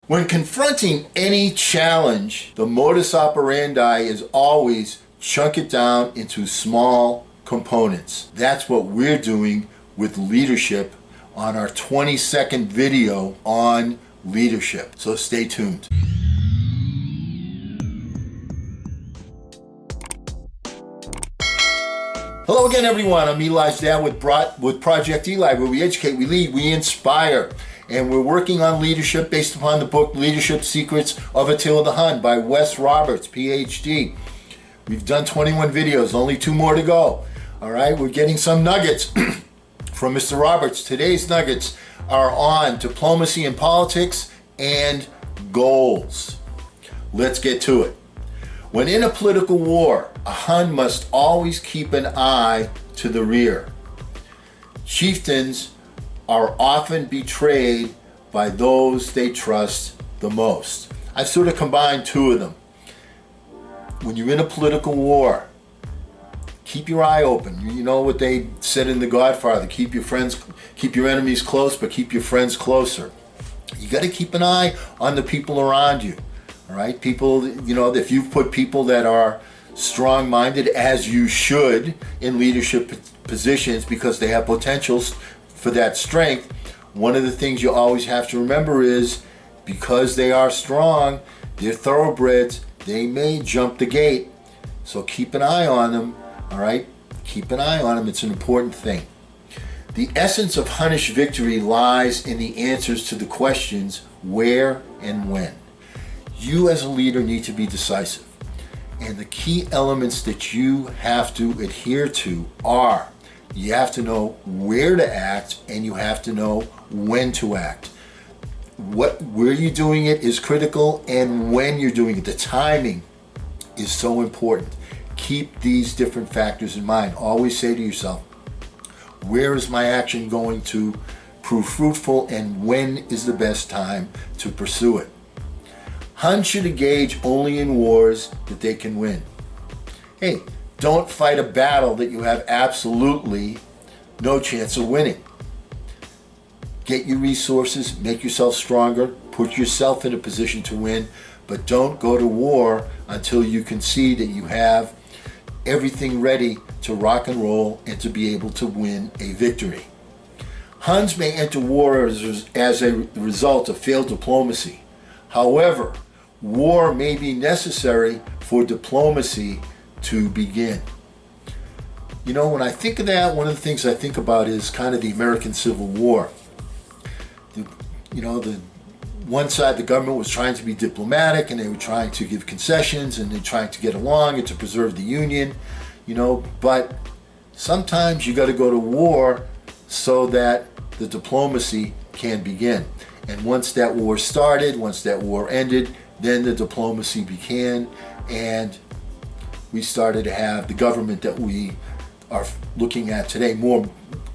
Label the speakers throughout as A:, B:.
A: When confronting any challenge, the modus operandi is always chunk it down into small components. That's what we're doing with leadership on our 20-second video on leadership. So stay tuned. Hello again, everyone. I'm Eli's dad with Project Eli, where we educate, we lead, we inspire. And we're working on leadership based upon the book Leadership Secrets of Attila the Hun by Wes Roberts, PhD. We've done 21 videos, only 2 more to go. All right, we're getting some nuggets from Mr. Roberts. Today's nuggets are on diplomacy and politics and goals. Let's get to it. When in a political war, a Hun must always keep an eye to the rear. Chieftains are often betrayed by those they trust the most. I've sort of combined 2 of them. When you're in a political war, keep your eye open. You know what they said in The Godfather, keep your enemies close, but keep your friends closer. You got to keep an eye on the people around you. All right, people, you know, if you've put people that are strong-minded, as you should, in leadership positions because they have potentials for that strength, one of the things you always have to remember is because they are strong, they're thoroughbreds, they may jump the gate. So keep an eye on them, all right? Keep an eye on them. It's an important thing. The essence of Hunnish victory lies in the answers to the questions where and when. You as a leader need to be decisive. And the key elements that you have to adhere to are you have to know where to act and you have to know when to act. Where you're doing it is critical, and when you're doing it, the timing is so important. Keep these different factors in mind. Always say to yourself, where is my action going to prove fruitful and when is the best time to pursue it? Huns should engage only in wars that they can win. Hey, don't fight a battle that you have absolutely no chance of winning. Get your resources, make yourself stronger, put yourself in a position to win, but don't go to war until you can see that you have everything ready to rock and roll and to be able to win a victory. Huns may enter war as a result of failed diplomacy. However, war may be necessary for diplomacy to begin. You know, when I think of that, one of the things I think about is kind of the American Civil War. The one side, the government was trying to be diplomatic and they were trying to give concessions and they're trying to get along and to preserve the Union, but sometimes you got to go to war so that the diplomacy can begin. And once that war started, once that war ended, then the diplomacy began, and we started to have the government that we are looking at today, more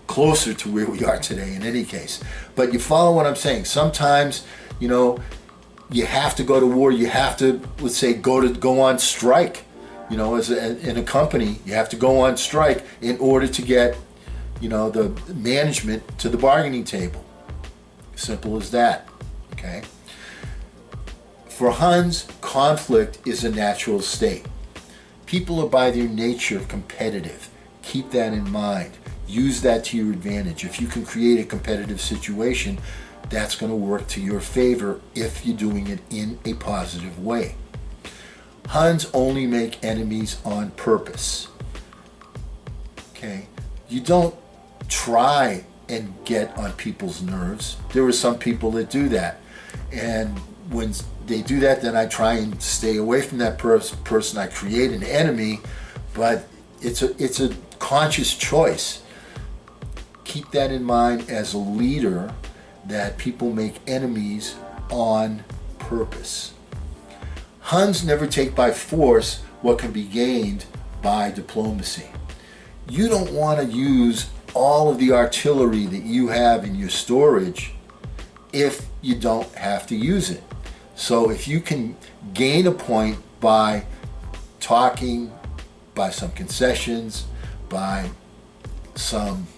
A: closer to where we are today in any case. But you follow what I'm saying. Sometimes, you have to go to war. You have to, let's say, go on strike. In a company, you have to go on strike in order to get, the management to the bargaining table. Simple as that, okay? For Huns, conflict is a natural state. People are by their nature competitive. Keep that in mind. Use that to your advantage. If you can create a competitive situation, that's going to work to your favor if you're doing it in a positive way. Huns only make enemies on purpose. Okay? You don't try and get on people's nerves. There are some people that do that. And when they do that, then I try and stay away from that person. I create an enemy, but it's a conscious choice. Keep that in mind as a leader, that people make enemies on purpose. Huns never take by force what can be gained by diplomacy. You don't want to use all of the artillery that you have in your storage if you don't have to use it. So if you can gain a point by talking, by some concessions, by some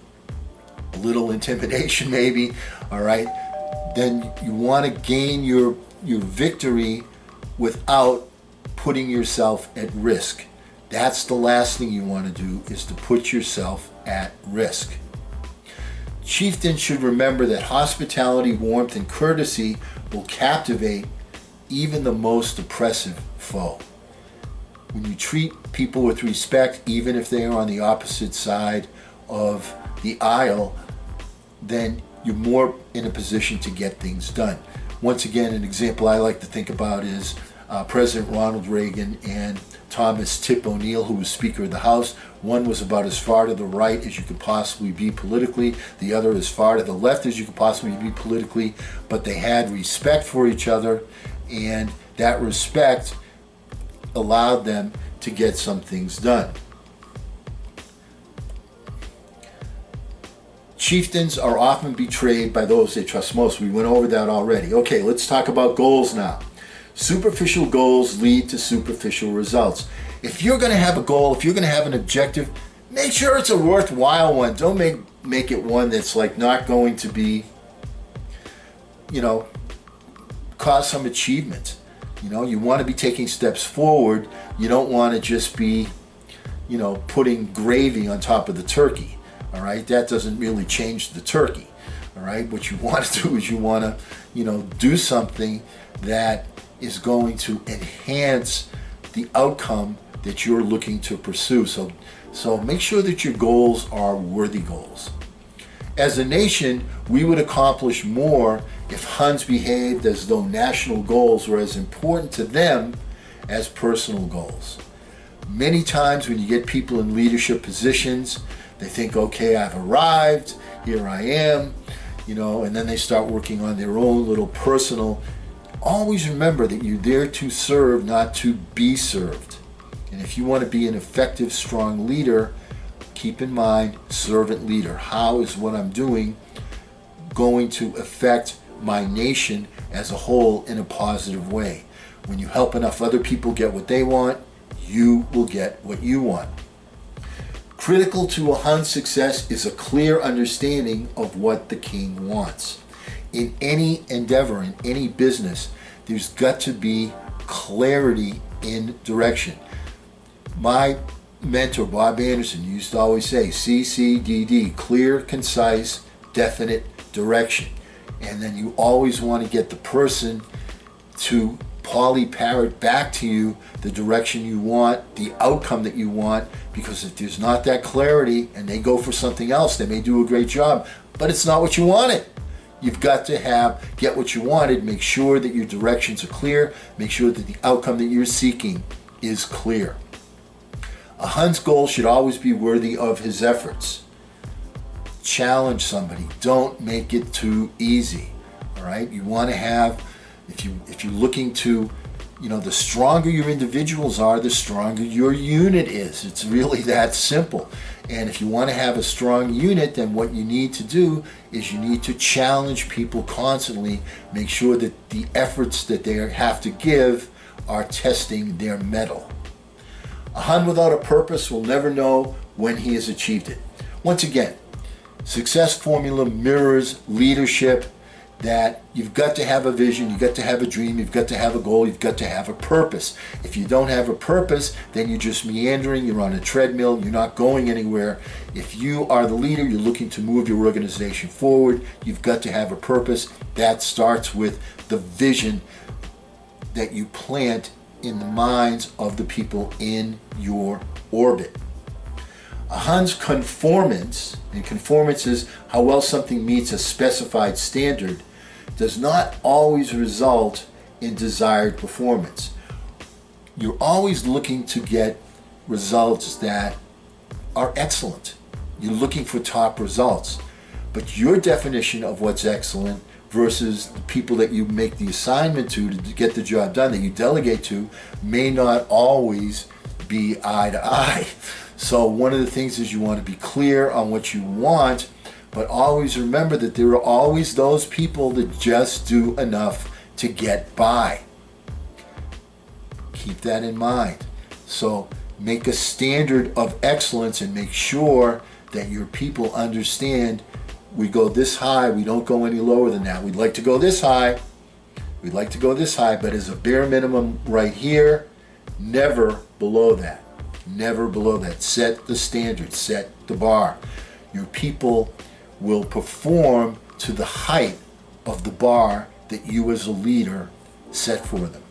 A: little intimidation maybe, all right, then you want to gain your your victory without putting yourself at risk. That's the last thing you want to do, is to put yourself at risk. Chieftains should remember that hospitality, warmth, and courtesy will captivate even the most oppressive foe. When you treat people with respect, even if they are on the opposite side of the aisle, then you're more in a position to get things done. Once again, an example I like to think about is President Ronald Reagan and Thomas Tip O'Neill, who was Speaker of the House. One was about as far to the right as you could possibly be politically, the other as far to the left as you could possibly be politically, but they had respect for each other, and that respect allowed them to get some things done. Chieftains are often betrayed by those they trust most. We went over that already. Okay, let's talk about goals now. Superficial goals lead to superficial results. If you're going to have a goal, if you're going to have an objective, make sure it's a worthwhile one. Don't make it one that's like not going to be, cause some achievement. You want to be taking steps forward. You don't want to just be, putting gravy on top of the turkey. All right, that doesn't really change the turkey. All right, what you want to do is you want to, do something that is going to enhance the outcome that you're looking to pursue. So make sure that your goals are worthy goals. As a nation, we would accomplish more if Huns behaved as though national goals were as important to them as personal goals. Many times when you get people in leadership positions, they think, okay, I've arrived, here I am, and then they start working on their own little personal. Always remember that you're there to serve, not to be served. And if you want to be an effective, strong leader, keep in mind, servant leader. How is what I'm doing going to affect my nation as a whole in a positive way? When you help enough other people get what they want, you will get what you want. Critical to a Hun's success is a clear understanding of what the king wants. In any endeavor, in any business, there's got to be clarity in direction. My mentor, Bob Anderson, used to always say, CCDD, clear, concise, definite direction. And then you always want to get the person to poly-parrot back to you the direction you want, the outcome that you want, because if there's not that clarity and they go for something else, they may do a great job, but it's not what you wanted. You've got to get what you wanted, make sure that your directions are clear, make sure that the outcome that you're seeking is clear. A Hun's goal should always be worthy of his efforts. Challenge somebody. Don't make it too easy. All right? You want to have, if you're looking to, the stronger your individuals are, the stronger your unit is. It's really that simple. And if you want to have a strong unit, then what you need to do is you need to challenge people constantly. Make sure that the efforts that they have to give are testing their mettle. A Hun without a purpose will never know when he has achieved it. Once again, success formula mirrors leadership, that you've got to have a vision, you've got to have a dream, you've got to have a goal, you've got to have a purpose. If you don't have a purpose, then you're just meandering, you're on a treadmill, you're not going anywhere. If you are the leader, you're looking to move your organization forward, you've got to have a purpose. That starts with the vision that you plant in the minds of the people in your orbit. A Hun's conformance, and conformance is how well something meets a specified standard, does not always result in desired performance. You're always looking to get results that are excellent. You're looking for top results. But your definition of what's excellent versus the people that you make the assignment to get the job done, that you delegate to, may not always be eye to eye. So one of the things is you want to be clear on what you want, but always remember that there are always those people that just do enough to get by. Keep that in mind. So make a standard of excellence and make sure that your people understand we go this high, we don't go any lower than that. We'd like to go this high, We'd like to go this high, but as a bare minimum right here, never below that. Never below that. Set the standard, set the bar. Your people will perform to the height of the bar that you as a leader set for them.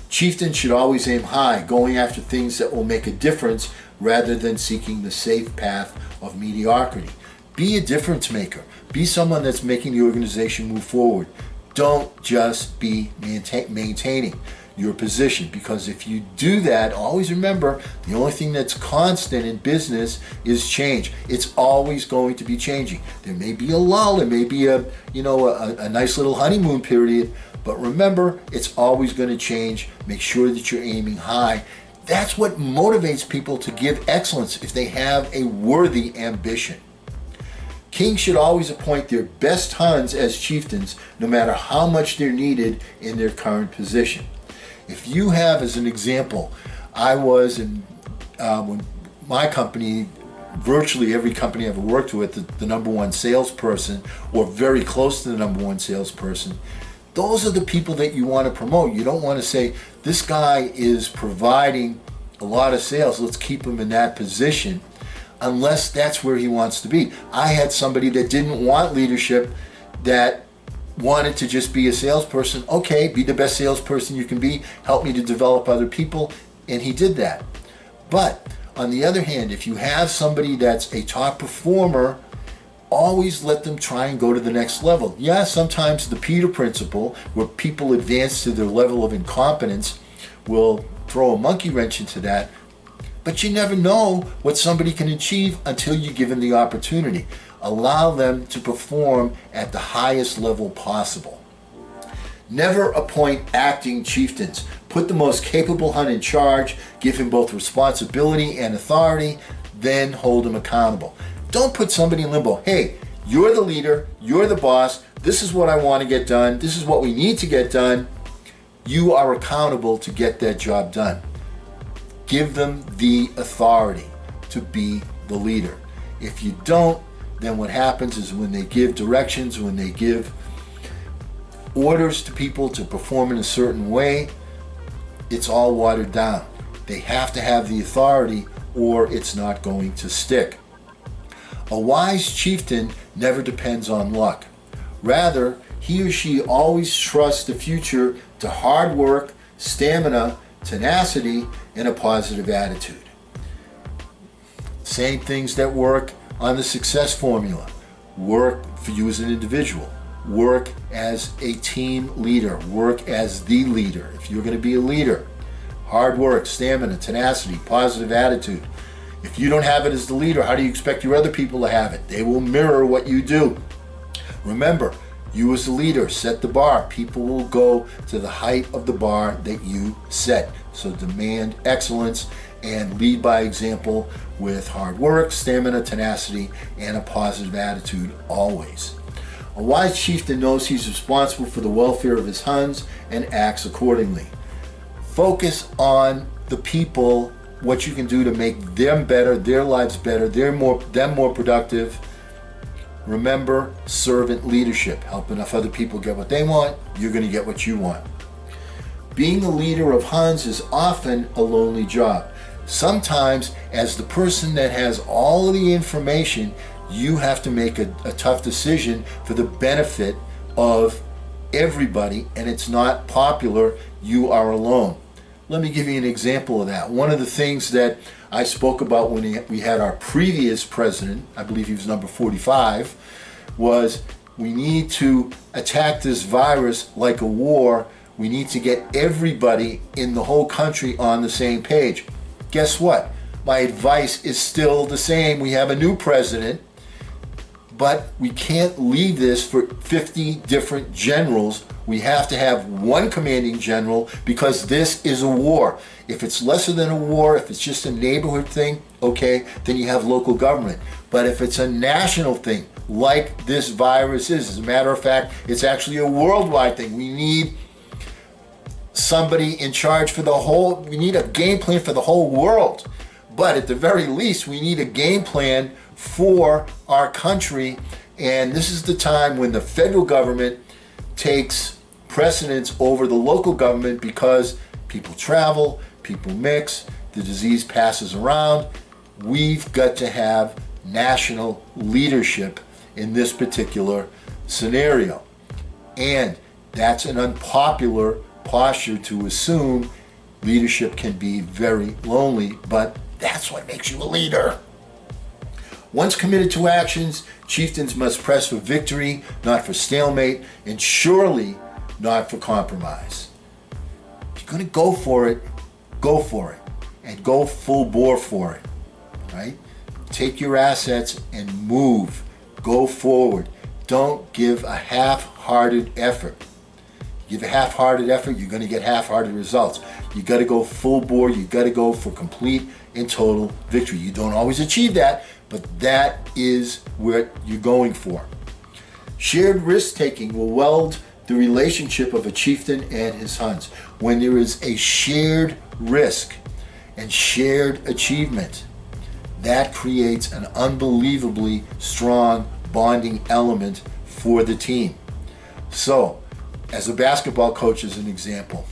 A: Chieftains should always aim high, going after things that will make a difference rather than seeking the safe path of mediocrity. Be a difference maker. Be someone that's making the organization move forward. Don't just be maintaining your position, because if you do that, always remember the only thing that's constant in business is change. It's always going to be changing. There may be a lull, there may be a nice little honeymoon period, but remember, it's always going to change. Make sure that you're aiming high. That's what motivates people to give excellence if they have a worthy ambition. Kings should always appoint their best Huns as chieftains, no matter how much they're needed in their current position. If you have, as an example, I was in when my company, virtually every company I ever worked with, the number one salesperson, or very close to the number one salesperson, those are the people that you want to promote. You don't want to say, this guy is providing a lot of sales, let's keep him in that position, unless that's where he wants to be. I had somebody that didn't want leadership, that wanted to just be a salesperson. Okay, be the best salesperson you can be, help me to develop other people, and he did that. But on the other hand, if you have somebody that's a top performer, always let them try and go to the next level. Yeah, sometimes the Peter principle, where people advance to their level of incompetence, will throw a monkey wrench into that, but you never know what somebody can achieve until you give them the opportunity. Allow them to perform at the highest level possible. Never appoint acting chieftains. Put the most capable Hun in charge, give him both responsibility and authority, then hold him accountable. Don't put somebody in limbo. Hey, you're the leader, you're the boss, this is what I want to get done, this is what we need to get done. You are accountable to get that job done. Give them the authority to be the leader. If you don't, then what happens is when they give directions, when they give orders to people to perform in a certain way, it's all watered down. They have to have the authority or it's not going to stick. A wise chieftain never depends on luck. Rather, he or she always trusts the future to hard work, stamina, tenacity, and a positive attitude. Same things that work on the success formula. Work for you as an individual. Work as a team leader. Work as the leader. If you're going to be a leader, hard work, stamina, tenacity, positive attitude. If you don't have it as the leader, how do you expect your other people to have it? They will mirror what you do. Remember, you as the leader set the bar. People will go to the height of the bar that you set. So demand excellence and lead by example with hard work, stamina, tenacity, and a positive attitude always. A wise chieftain knows he's responsible for the welfare of his Huns and acts accordingly. Focus on the people, what you can do to make them better, their lives better, them more productive. Remember, servant leadership. Help enough other people get what they want, you're going to get what you want. Being the leader of Huns is often a lonely job. Sometimes, as the person that has all of the information, you have to make a tough decision for the benefit of everybody, and it's not popular. You are alone. Let me give you an example of that. One of the things that I spoke about when we had our previous president, I believe he was number 45, was we need to attack this virus like a war. We need to get everybody in the whole country on the same page. Guess what? My advice is still the same. We have a new president, but we can't leave this for 50 different generals. We have to have one commanding general because this is a war. If it's lesser than a war, if it's just a neighborhood thing, okay, then you have local government. But if it's a national thing, like this virus is, as a matter of fact, it's actually a worldwide thing. We need somebody in charge for the whole, we need a game plan for the whole world. But at the very least, we need a game plan for our country. And this is the time when the federal government takes precedence over the local government because people travel, people mix, the disease passes around. We've got to have national leadership in this particular scenario. And that's an unpopular posture to assume. Leadership can be very lonely, but that's what makes you a leader. Once committed to actions, chieftains must press for victory, not for stalemate, and surely not for compromise. If you're going to go for it, and go full bore for it, right? Take your assets and move. Go forward. Don't give a half-hearted effort. Give a half-hearted effort, you're going to get half-hearted results. You got to go full bore. You got to go for complete and total victory. You don't always achieve that, but that is what you're going for. Shared risk-taking will weld the relationship of a chieftain and his sons. When there is a shared risk and shared achievement, that creates an unbelievably strong bonding element for the team. So, as a basketball coach, as an example,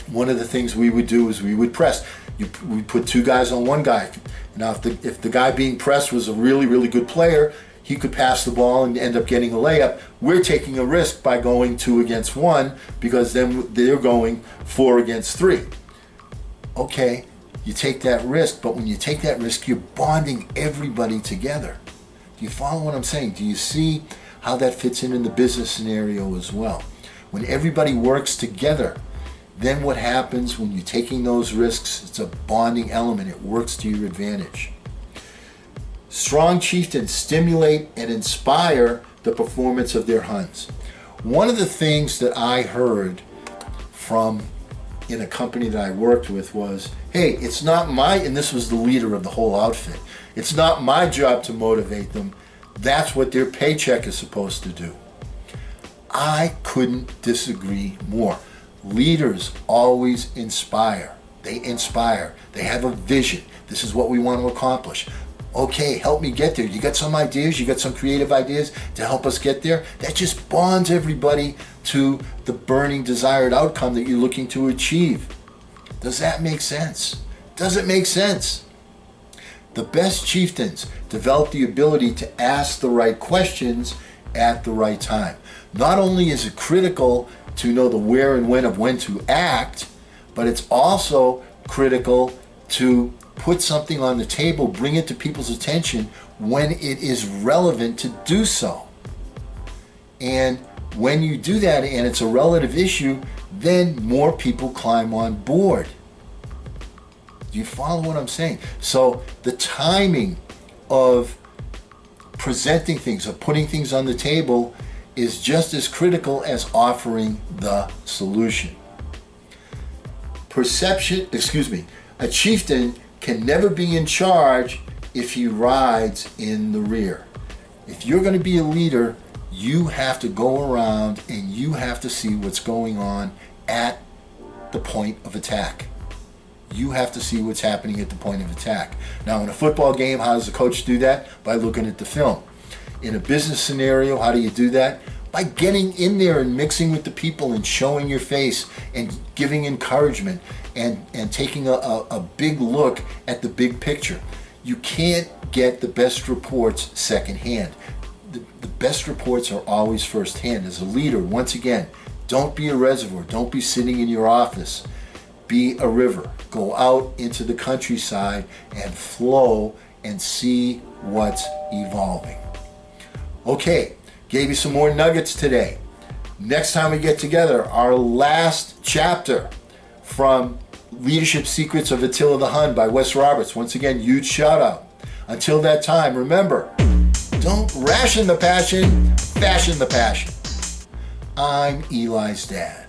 A: one of the things we would do is we would press. We put two guys on one guy. Now, if the guy being pressed was a really, really good player, he could pass the ball and end up getting a layup. We're taking a risk by going 2 against 1 because then they're going 4 against 3. Okay, you take that risk, but when you take that risk, you're bonding everybody together. Do you follow what I'm saying? Do you see how that fits in the business scenario as well? When everybody works together, then what happens when you're taking those risks? It's a bonding element. It works to your advantage. Strong chieftains stimulate and inspire the performance of their huns. One of the things that I heard from in a company that I worked with was, hey, it's not my, and this was the leader of the whole outfit, it's not my job to motivate them. That's what their paycheck is supposed to do. I couldn't disagree more. Leaders always inspire. They inspire. They have a vision. This is what we want to accomplish. Okay, help me get there. You got some ideas? You got some creative ideas to help us get there? That just bonds everybody to the burning desired outcome that you're looking to achieve. Does that make sense? Does it make sense? The best chieftains develop the ability to ask the right questions at the right time. Not only is it critical to know the where and when to act, but it's also critical to put something on the table, bring it to people's attention when it is relevant to do so. And when you do that and it's a relative issue, then more people climb on board. Do you follow what I'm saying? So the timing of presenting things, of putting things on the table, is just as critical as offering the solution. A chieftain can never be in charge if he rides in the rear. If you're going to be a leader, you have to go around and you have to see what's going on at the point of attack. You have to see what's happening at the point of attack. Now, in a football game, how does the coach do that? By looking at the film. In a business scenario, how do you do that? By getting in there and mixing with the people and showing your face and giving encouragement and taking a big look at the big picture. You can't get the best reports secondhand. The best reports are always firsthand. As a leader, once again, don't be a reservoir. Don't be sitting in your office. Be a river. Go out into the countryside and flow and see what's evolving. Okay, gave you some more nuggets today. Next time we get together, our last chapter from Leadership Secrets of Attila the Hun by Wes Roberts. Once again, huge shout out. Until that time, remember, don't ration the passion, fashion the passion. I'm Eli's dad.